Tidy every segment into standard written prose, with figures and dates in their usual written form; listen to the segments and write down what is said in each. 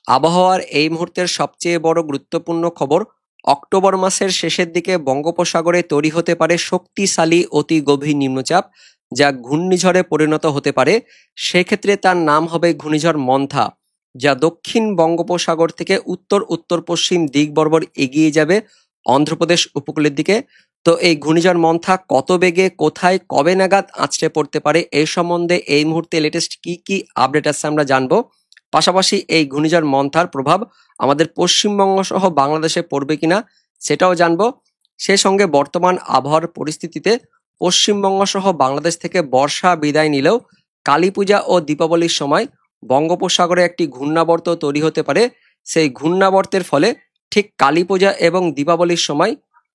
আবহাওয়ার এই মুহূর্তের সবচেয়ে বড় গুরুত্বপূর্ণ খবর, অক্টোবর মাসের শেষের দিকে বঙ্গোপসাগরে তৈরি হতে পারে শক্তিশালী অতি গভীর নিম্নচাপ, যা ঘূর্ণিঝড়ে পরিণত হতে পারে। সেক্ষেত্রে তার নাম হবে ঘূর্ণিঝড় মন্থা, যা দক্ষিণ বঙ্গোপসাগর থেকে উত্তর উত্তর পশ্চিম দিক বরাবর এগিয়ে যাবে অন্ধ্রপ্রদেশ উপকূলের দিকে। তো এই ঘূর্ণিঝড় মন্থা কত বেগে, কোথায়, কবে নাগাদ আছড়ে পড়তে পারে, এই সম্বন্ধে এই মুহূর্তে লেটেস্ট কি কি আপডেট আছে আমরা জানবো। পাশাপাশি এই ঘূর্ণিঝড় মন্থার প্রভাব আমাদের পশ্চিমবঙ্গ সহ বাংলাদেশে পড়বে কিনা সেটাও জানবো। সেই সঙ্গে বর্তমান আবহাওয়ার পরিস্থিতিতে পশ্চিমবঙ্গ সহ বাংলাদেশ থেকে বর্ষা বিদায় নিলেও কালী পূজা ও দীপাবলির সময় বঙ্গোপসাগরে একটি ঘূর্ণাবর্ত তৈরি হতে পারে। সেই ঘূর্ণাবর্তের ফলে ঠিক কালী পূজা এবং দীপাবলির সময়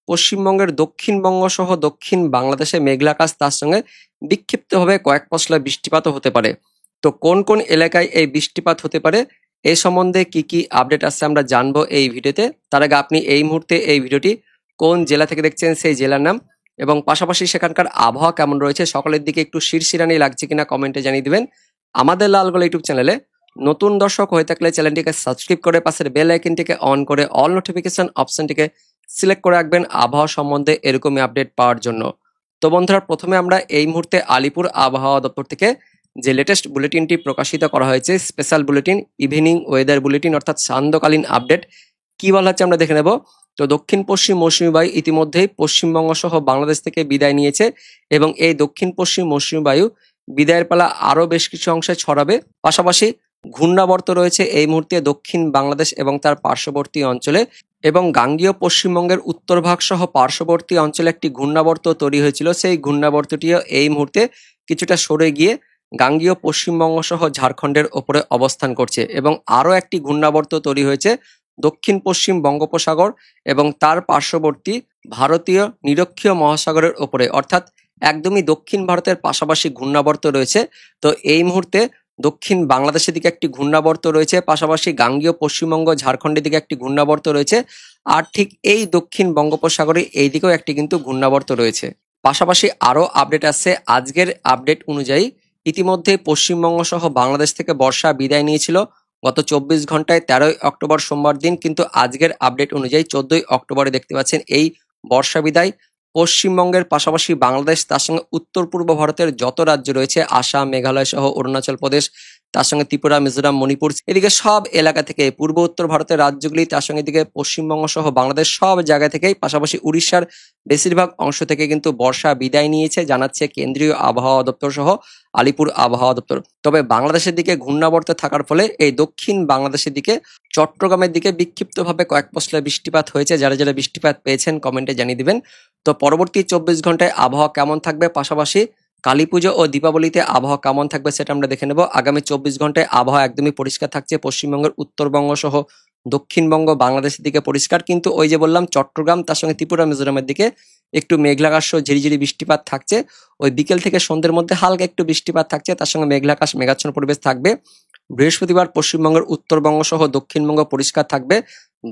পশ্চিমবঙ্গের দক্ষিণবঙ্গ সহ দক্ষিণ বাংলাদেশে মেঘলা আকাশ, তার সঙ্গে বিক্ষিপ্তভাবে কয়েক পশলা বৃষ্টিপাতও হতে পারে। তো কোন কোন এলাকায় এই বৃষ্টিপাত হতে পারে, এই সম্বন্ধে কি কি আপডেট আসছে আমরা জানবো এই ভিডিওতে। তার আগে আপনি এই মুহূর্তে এই ভিডিওটি কোন জেলা থেকে দেখছেন সেই জেলার নাম এবং পাশাপাশি সেখানকার আবহাওয়া কেমন রয়েছে, সকলের দিকে একটু শিরশিরানি লাগছে কিনা কমেন্টে জানিয়ে দিবেন। আমাদের লালগোলা ইউটিউব চ্যানেলে নতুন দর্শক হয়ে থাকলে চ্যানেলটিকে সাবস্ক্রাইব করে পাশের বেল আইকনটিকে অন করে অল নোটিফিকেশন অপশনটিকে সিলেক্ট করে রাখবেন আবহাওয়া সম্বন্ধে এরকমই আপডেট পাওয়ার জন্য। তো বন্ধুরা, প্রথমে আমরা এই মুহূর্তে আলিপুর আবহাওয়া দপ্তর থেকে যে লেটেস্ট বুলেটিনটি প্রকাশিত করা হয়েছে, special bulletin, evening weather bulletin অর্থাৎ সান্ধ্যকালীন আপডেট, কি বলা হচ্ছে আমরা দেখে নেব। তো দক্ষিণ পশ্চিম মৌসুমী বায়ু ইতিমধ্যেই পশ্চিমবঙ্গ সহ বাংলাদেশ থেকে বিদায় নিয়েছে এবং এই দক্ষিণ পশ্চিম মৌসুমী বায়ু বিদায়ের পালা আরো বেশ কিছু অংশে ছড়াবে। পাশাপাশি ঘূর্ণাবর্ত রয়েছে এই মুহূর্তে দক্ষিণ বাংলাদেশ এবং তার পার্শ্ববর্তী অঞ্চলে, এবং গাঙ্গীয় পশ্চিমবঙ্গের উত্তর ভাগ সহ পার্শ্ববর্তী অঞ্চলে একটি ঘূর্ণাবর্ত তৈরি হয়েছিল। সেই ঘূর্ণাবর্তটিও এই মুহূর্তে কিছুটা সরে গিয়ে গাঙ্গীয় পশ্চিমবঙ্গ সহ ঝাড়খণ্ডের ওপরে অবস্থান করছে এবং আরও একটি ঘূর্ণাবর্ত তৈরি হয়েছে দক্ষিণ পশ্চিম বঙ্গোপসাগর এবং তার পার্শ্ববর্তী ভারতীয় নিরক্ষীয় মহাসাগরের ওপরে, অর্থাৎ একদমই দক্ষিণ ভারতের পাশাপাশি ঘূর্ণাবর্ত রয়েছে। তো এই মুহূর্তে দক্ষিণ বাংলাদেশের দিকে একটি ঘূর্ণাবর্ত রয়েছে, পাশাপাশি গাঙ্গীয় পশ্চিমবঙ্গ ঝাড়খণ্ডের দিকে একটি ঘূর্ণাবর্ত রয়েছে, আর ঠিক এই দক্ষিণ বঙ্গোপসাগরে এই দিকেও একটি কিন্তু ঘূর্ণাবর্ত রয়েছে। পাশাপাশি আরও আপডেট আসছে। আজকের আপডেট অনুযায়ী ইতিমধ্যে পশ্চিমবঙ্গ সহ বাংলাদেশ থেকে বর্ষা বিদায় নিয়েছিল গত 24 ঘন্টায় 13ই অক্টোবর সোমবার দিন, কিন্তু আজকের আপডেট অনুযায়ী 14ই অক্টোবরে দেখতে পাচ্ছেন এই বর্ষা বিদায় পশ্চিমবঙ্গের পাশাপাশি বাংলাদেশ, তার সঙ্গে উত্তর পূর্ব ভারতের যত রাজ্য রয়েছে, আসাম, মেঘালয় সহ অরুণাচল প্রদেশ, তার সঙ্গে ত্রিপুরা, মিজোরাম, মণিপুর, এদিকে সব এলাকা থেকে পূর্ব উত্তর ভারতের রাজ্যগুলি, তার সঙ্গে এদিকে পশ্চিমবঙ্গ সহ বাংলাদেশ সব জায়গা থেকেই, পাশাপাশি উড়িষ্যার বেশিরভাগ অংশ থেকে কিন্তু বর্ষা বিদায় নিয়েছে জানাচ্ছে কেন্দ্রীয় আবহাওয়া দপ্তর সহ আলিপুর আবহাওয়া দপ্তর। তবে বাংলাদেশের দিকে ঘূর্ণাবর্ত থাকার ফলে এই দক্ষিণ বাংলাদেশের দিকে চট্টগ্রামের দিকে বিক্ষিপ্তভাবে কয়েক পশলা বৃষ্টিপাত হয়েছে। যারা যারা বৃষ্টিপাত পেয়েছেন কমেন্টে জানিয়ে দিবেন। তো পরবর্তী 24 ঘন্টায় আবহাওয়া কেমন থাকবে, পাশাপাশি কালী পুজো ও দীপাবলিতে আবহাওয়া কেমন থাকবে সেটা আমরা দেখে নেব। আগামী 24 ঘন্টায় আবহাওয়া একদমই পরিষ্কার থাকছে। পশ্চিমবঙ্গের উত্তরবঙ্গ সহ দক্ষিণবঙ্গ, বাংলাদেশের দিকে পরিষ্কার, কিন্তু ওই যে বললাম চট্টগ্রাম, তার সঙ্গে ত্রিপুরা, মিজোরামের দিকে একটু মেঘলাকাশ ঝিরিঝিরি বৃষ্টিপাত থাকছে। ওই বিকেল থেকে সন্ধ্যের মধ্যে হালকা একটু বৃষ্টিপাত থাকছে, তার সঙ্গে মেঘলাকাশ মেঘাচ্ছন্ন পরিবেশ থাকবে। বৃহস্পতিবার পশ্চিমবঙ্গের উত্তরবঙ্গ সহ দক্ষিণবঙ্গ পরিষ্কার থাকবে,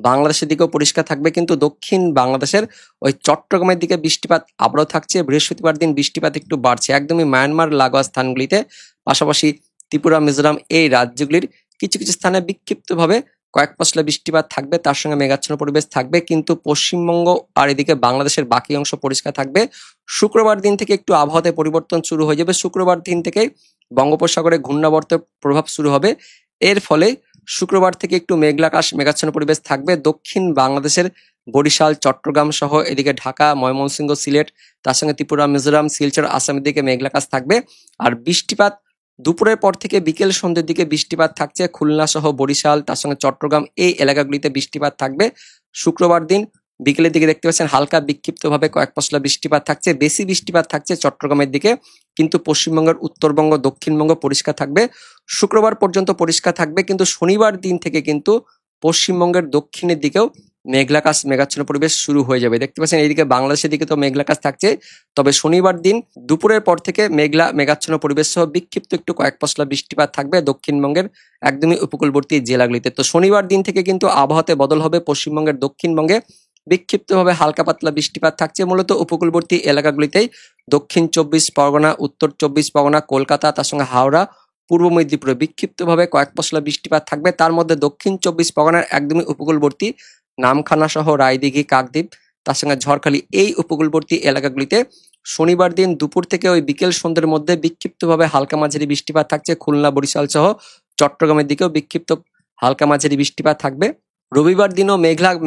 বাংলাদেশের দিকেও পরিষ্কার থাকবে, কিন্তু দক্ষিণ বাংলাদেশের ওই চট্টগ্রামের দিকে বৃষ্টিপাত আবারও থাকছে। বৃহস্পতিবার দিন বৃষ্টিপাত একটু বাড়ছে একদমই মায়ানমার লাগোয়া স্থানগুলিতে, পাশাপাশি ত্রিপুরা, মিজোরাম এই রাজ্যগুলির কিছু কিছু স্থানে বিক্ষিপ্তভাবে কয়েক পশলা বৃষ্টিপাত থাকবে, তার সঙ্গে মেঘাচ্ছন্ন পরিবেশ থাকবে, কিন্তু পশ্চিমবঙ্গ আর এদিকে বাংলাদেশের বাকি অংশ পরিষ্কার থাকবে। শুক্রবার দিন থেকে একটু আবহাওয়াতে পরিবর্তন শুরু হয়ে যাবে। শুক্রবার দিন থেকে বঙ্গোপসাগরে ঘূর্ণাবর্তের প্রভাব শুরু হবে। এর ফলে শুক্রবার থেকে একটু মেঘলাকাশ মেঘাচ্ছন্ন পরিবেশ থাকবে দক্ষিণ বাংলাদেশের বরিশাল, চট্টগ্রাম সহ এদিকে ঢাকা, ময়মনসিংহ, সিলেট, তার সঙ্গে ত্রিপুরা, মিজোরাম, শিলচর, আসামের দিকে মেঘলাকাশ থাকবে। আর বৃষ্টিপাত দুপুরের পর থেকে বিকেল সন্ধ্যের দিকে বৃষ্টিপাত থাকছে খুলনা সহ বরিশাল, তার সঙ্গে চট্টগ্রাম এই এলাকাগুলিতে বৃষ্টিপাত থাকবে। শুক্রবার দিন বিকেলের দিকে দেখতে পাচ্ছেন হালকা বিক্ষিপ্তভাবে কয়েক পশলা বৃষ্টিপাত থাকছে। বেশি বৃষ্টিপাত থাকছে চট্টগ্রামের দিকে, কিন্তু পশ্চিমবঙ্গের উত্তরবঙ্গ, দক্ষিণবঙ্গ পরিষ্কার থাকবে। শুক্রবার পর্যন্ত পরিষ্কার থাকবে, কিন্তু শনিবার দিন থেকে কিন্তু পশ্চিমবঙ্গের দক্ষিণের দিকেও মেঘলাকাশ মেঘাচ্ছন্ন পরিবেশ শুরু হয়ে যাবে। দেখতে পাচ্ছেন এইদিকে বাংলাদেশের দিকে তো মেঘলাকাশ থাকছে, তবে শনিবার দিন দুপুরের পর থেকে মেঘাচ্ছন্ন পরিবেশ সহ বিক্ষিপ্ত একটু কয়েক পশলা বৃষ্টিপাত থাকবে দক্ষিণবঙ্গের একদমই উপকূলবর্তী জেলাগুলিতে। তো শনিবার দিন থেকে কিন্তু আবহাওয়াতে বদল হবে। পশ্চিমবঙ্গের দক্ষিণবঙ্গে বিক্ষিপ্তভাবে হালকা পাতলা বৃষ্টিপাত থাকছে মূলত উপকূলবর্তী এলাকাগুলিতেই, দক্ষিণ 24 পরগনা, উত্তর 24 পরগনা, কলকাতা, তার সঙ্গে হাওড়া পূর্ব মেদিনীপুরে বিক্ষিপ্তভাবে কয়েক পশলা বৃষ্টিপাত থাকবে। তার মধ্যে দক্ষিণ 24 পরগনার একদমই উপকূলবর্তী নামখানা সহ রায়দিঘি, কাকদ্বীপ, তার সঙ্গে ঝড়খালি এই উপকূলবর্তী এলাকাগুলিতে শনিবার দিন দুপুর থেকে ওই বিকেল সন্ধ্যের মধ্যে বিক্ষিপ্তভাবে হালকা মাঝারি বৃষ্টিপাত থাকছে। খুলনা, বরিশাল সহ চট্টগ্রামের দিকেও বিক্ষিপ্ত হালকা মাঝারি বৃষ্টিপাত থাকবে। রবিবার দিনও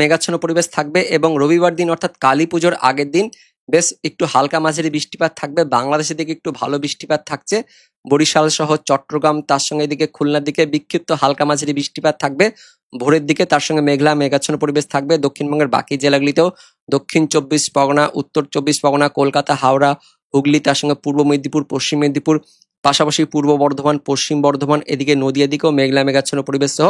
মেঘাচ্ছন্ন পরিবেশ থাকবে এবং রবিবার দিন অর্থাৎ কালী পুজোর আগের দিন বেশ একটু হালকা মাঝারি বৃষ্টিপাত থাকবে। বাংলাদেশের দিকে একটু ভালো বৃষ্টিপাত থাকছে। বরিশাল সহ চট্টগ্রাম, তার সঙ্গে এদিকে খুলনার দিকে বিক্ষিপ্ত হালকা মাঝারি বৃষ্টিপাত থাকবে ভোরের দিকে। তার সঙ্গে মেঘাচ্ছন্ন পরিবেশ থাকবে। দক্ষিণবঙ্গের বাকি জেলাগুলিতেও দক্ষিণ 24 পরগনা, উত্তর 24 পরগনা, কলকাতা, হাওড়া, হুগলি, তার সঙ্গে পূর্ব মেদিনীপুর, পশ্চিম মেদিনীপুর, পাশাপাশি পূর্ব বর্ধমান, পশ্চিম বর্ধমান, এদিকে নদিয়া দিকেও মেঘাচ্ছন্ন পরিবেশ সহ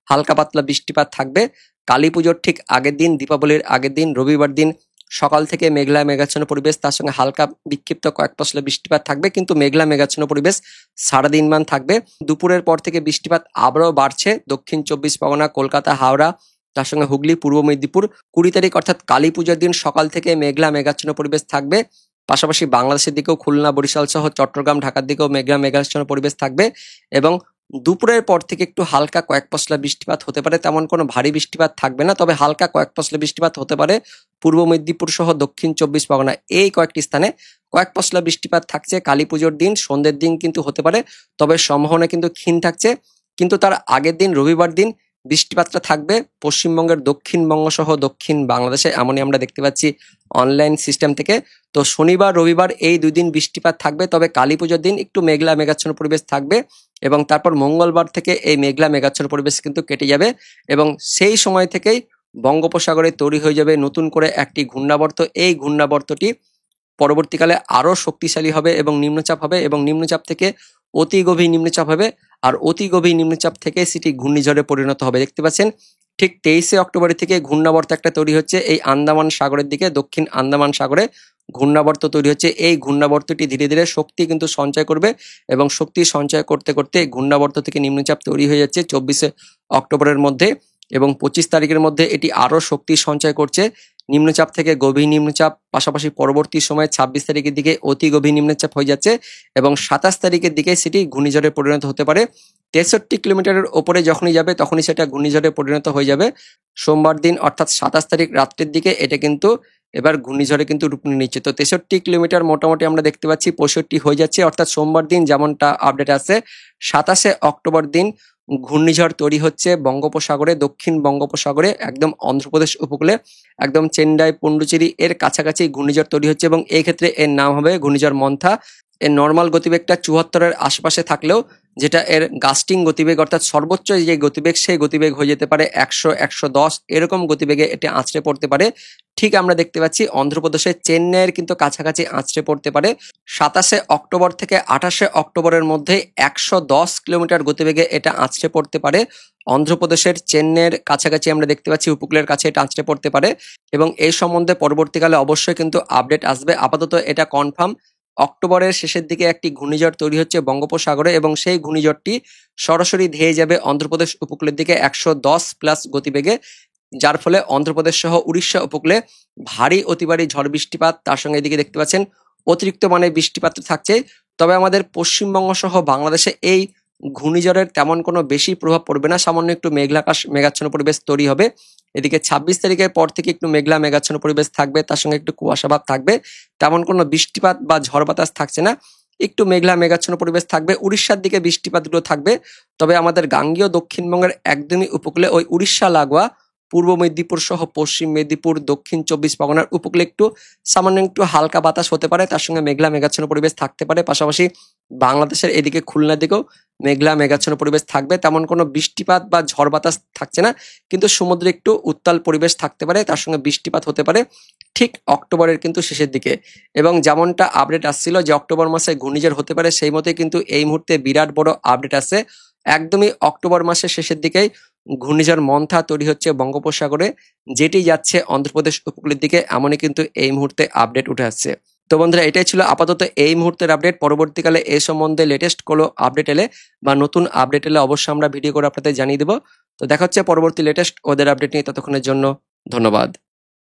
হালকা পাতলা বৃষ্টিপাত থাকবে। কালী পুজোর ঠিক আগের দিন, দীপাবলির আগের দিন, রবিবার দিন সকাল থেকে মেঘাচ্ছন্ন পরিবেশ, তার সঙ্গে হালকা বিক্ষিপ্ত কয়েক পশলা বৃষ্টিপাত থাকবে, কিন্তু মেঘাচ্ছন্ন পরিবেশ সারাদিনমান থাকবে। দুপুরের পর থেকে বৃষ্টিপাত আবারও বাড়ছে। দক্ষিণ 24 পরগনা, কলকাতা, হাওড়া, তার সঙ্গে হুগলি, পূর্ব মেদিনীপুর 20 তারিখ অর্থাৎ কালী পুজোর দিন সকাল থেকে মেঘাচ্ছন্ন পরিবেশ থাকবে। পাশাপাশি বাংলাদেশের দিকেও খুলনা, বরিশাল সহ চট্টগ্রাম, ঢাকার দিকেও মেঘাচ্ছন্ন পরিবেশ থাকবে এবং দুপুরের পর থেকে একটু হালকা কয়েক পশলা বৃষ্টিপাত হতে পারে। তেমন কোনো ভারী বৃষ্টিপাত থাকবে না, তবে হালকা কয়েক পশলা বৃষ্টিপাত হতে পারে পূর্ব মেদিনীপুর সহ দক্ষিণ 24 পরগনা এই কয়েকটি স্থানে কয়েক পশলা বৃষ্টিপাত থাকছে। কালী পুজোর দিন সন্ধ্যের দিন কিন্তু হতে পারে, তবে সম্ভাবনা কিন্তু ক্ষীণ থাকছে। কিন্তু তার আগের দিন রবিবার দিন বৃষ্টিপাতটা থাকবে পশ্চিমবঙ্গের দক্ষিণবঙ্গ সহ দক্ষিণ বাংলাদেশে, এমনই আমরা দেখতে পাচ্ছি অনলাইন সিস্টেম থেকে। তো শনিবার রবিবার এই 2 দিন বৃষ্টিপাত থাকবে, তবে কালী পুজোর দিন একটু মেঘাচ্ছন্ন পরিবেশ থাকবে এবং তারপর মঙ্গলবার থেকে এই মেঘাচ্ছন্ন পরিবেশ কিন্তু কেটে যাবে এবং সেই সময় থেকেই বঙ্গোপসাগরে তৈরি হয়ে যাবে নতুন করে একটি ঘূর্ণাবর্ত। এই ঘূর্ণাবর্তটি পরবর্তীকালে আরো শক্তিশালী হবে এবং নিম্নচাপ হবে এবং নিম্নচাপ থেকে অতি গভীর নিম্নচাপ হবে, আর অতি গভীর নিম্নচাপ থেকে সেটি ঘূর্ণিঝড়ে পরিণত হবে। দেখতে পাচ্ছেন ঠিক 23শে অক্টোবর থেকে ঘূর্ণাবর্ত একটা তৈরি হচ্ছে এই আন্দামান সাগরের দিকে, দক্ষিণ আন্দামান সাগরে ঘূর্ণাবর্ত তৈরি হচ্ছে। এই ঘূর্ণাবর্তটি ধীরে ধীরে শক্তি কিন্তু সঞ্চয় করবে এবং শক্তি সঞ্চয় করতে করতে ঘূর্ণাবর্ত থেকে নিম্নচাপ তৈরি হয়ে যাচ্ছে 24শে অক্টোবরের মধ্যে এবং 25 তারিখের মধ্যে এটি আরো শক্তি সঞ্চয় করছে। নিম্নচাপ থেকে গভীর নিম্নচাপ, পাশাপাশি পরবর্তী সময় 26 তারিখের দিকে অতি গভীর নিম্নচাপ হয়ে যাচ্ছে এবং 27 তারিখের দিকে সেটি ঘূর্ণিঝড়ে পরিণত হতে পারে। 63 কিলোমিটারের ওপরে যখনই যাবে তখনই সেটা ঘূর্ণিঝড়ে পরিণত হয়ে যাবে। সোমবার দিন অর্থাৎ 27 তারিখ রাত্রের দিকে এটা কিন্তু এবার ঘূর্ণিঝড়ে কিন্তু রূপ নিয়ে নিচ্ছে। তো 63 কিলোমিটার মোটামুটি আমরা দেখতে পাচ্ছি 65 হয়ে যাচ্ছে, অর্থাৎ সোমবার দিন যেমনটা আপডেট আছে 27শে অক্টোবর দিন ঘূর্ণিঝড় তৈরি হচ্ছে বঙ্গোপসাগরে, দক্ষিণ বঙ্গোপসাগরে একদম অন্ধ্রপ্রদেশ উপকূলে, একদম চেন্নাই, পন্ডুচেরি এর কাছাকাছি ঘূর্ণিঝড় তৈরি হচ্ছে এবং এই ক্ষেত্রে এর নাম হবে ঘূর্ণিঝড় মন্থা। এর নর্মাল গতিবেগটা 74-এর আশেপাশে থাকলেও যেটা এর গাস্টিং গতিবেগ অর্থাৎ সর্বোচ্চ যে গতিবেগ সেই গতিবেগ হয়ে যেতে পারে 100, 110 এরকম গতিবেগে এটা আঁচড়ে পড়তে পারে। ঠিক আমরা দেখতে পাচ্ছি অন্ধ্রপ্রদেশের চেন্নাইয়ের কিন্তু কাছাকাছি আঁচড়ে পড়তে পারে। 27শে অক্টোবর থেকে 28শে অক্টোবরের মধ্যে 110 কিলোমিটার গতিবেগে এটা আঁচড়ে পড়তে পারে। অন্ধ্রপ্রদেশের চেন্নাইয়ের কাছাকাছি আমরা দেখতে পাচ্ছি উপকূলের কাছে এটা আঁচড়ে পড়তে পারে এবং এই সম্বন্ধে পরবর্তীকালে অবশ্যই কিন্তু আপডেট আসবে। আপাতত এটা কনফার্ম অক্টোবরের শেষের দিকে একটি ঘূর্ণিঝড় তৈরি হচ্ছে বঙ্গোপসাগরে এবং সেই ঘূর্ণিঝড়টি সরাসরি ধেয়ে যাবে অন্ধ্রপ্রদেশ উপকূলের দিকে 110+ গতিবেগে, যার ফলে অন্ধ্রপ্রদেশ সহ উড়িষ্যা উপকূলে ভারী অতি ভারী ঝড় বৃষ্টিপাত, তার সঙ্গে এদিকে দেখতে পাচ্ছেন অতিরিক্ত মানের বৃষ্টিপাত থাকছে। তবে আমাদের পশ্চিমবঙ্গ সহ বাংলাদেশে এই ঘূর্ণিঝড়ের তেমন কোনো বেশি প্রভাব পড়বে না, সামান্য একটু মেঘাচ্ছন্ন পরিবেশ তৈরি হবে। এদিকে 26 তারিখের পর থেকে একটু মেঘাচ্ছন্ন পরিবেশ থাকবে, তার সঙ্গে একটু কুয়াশাভাব থাকবে, তেমন কোনো বৃষ্টিপাত বা ঝড় বাতাস থাকছে না, একটু মেঘাচ্ছন্ন পরিবেশ থাকবে। উড়িষ্যার দিকে বৃষ্টিপাতগুলো থাকবে, তবে আমাদের গাঙ্গেয় দক্ষিণবঙ্গের একদমই উপকূলে ওই উড়িষ্যা লাগোয়া পূর্ব মেদিনীপুর সহ পশ্চিম মেদিনীপুর, দক্ষিণ 24 পরগনার উপকূলে একটু সামান্য একটু হালকা বাতাস হতে পারে, তার সঙ্গে মেঘাচ্ছন্ন পরিবেশ থাকতে পারে। পাশাপাশি বাংলাদেশের এদিকে খুলনার দিকেও মেঘাচ্ছন্ন পরিবেশ থাকবে, তেমন কোনো বৃষ্টিপাত বা ঝড় বাতাস থাকছে না, কিন্তু সমুদ্রে একটু উত্তাল পরিবেশ থাকতে পারে, তার সঙ্গে বৃষ্টিপাত হতে পারে ঠিক অক্টোবরের কিন্তু শেষের দিকে। এবং যেমনটা আপডেট আসছিল যে অক্টোবর মাসে ঘূর্ণিঝড় হতে পারে, সেই মতোই কিন্তু এই মুহূর্তে বিরাট বড় আপডেট আছে। একদমই অক্টোবর মাসের শেষের দিকেই ঘূর্ণিঝড় মন্থা তৈরি হচ্ছে বঙ্গোপসাগরে, যেটি যাচ্ছে অন্ধ্রপ্রদেশ উপকূলের দিকে, এমনই কিন্তু এই মুহূর্তে আপডেট উঠে আসছে। তো বন্ধুরা, এটাই ছিল আপাতত এই মুহূর্তের আপডেট। পরবর্তীকালে এই সম্বন্ধে লেটেস্ট কোনো আপডেট এলে বা নতুন আপডেট এলে অবশ্যই আমরা ভিডিও করে আপনাদের জানিয়ে দেবো। তো দেখা হচ্ছে পরবর্তী লেটেস্ট ওদের আপডেট নিয়ে, ততক্ষণের জন্য ধন্যবাদ।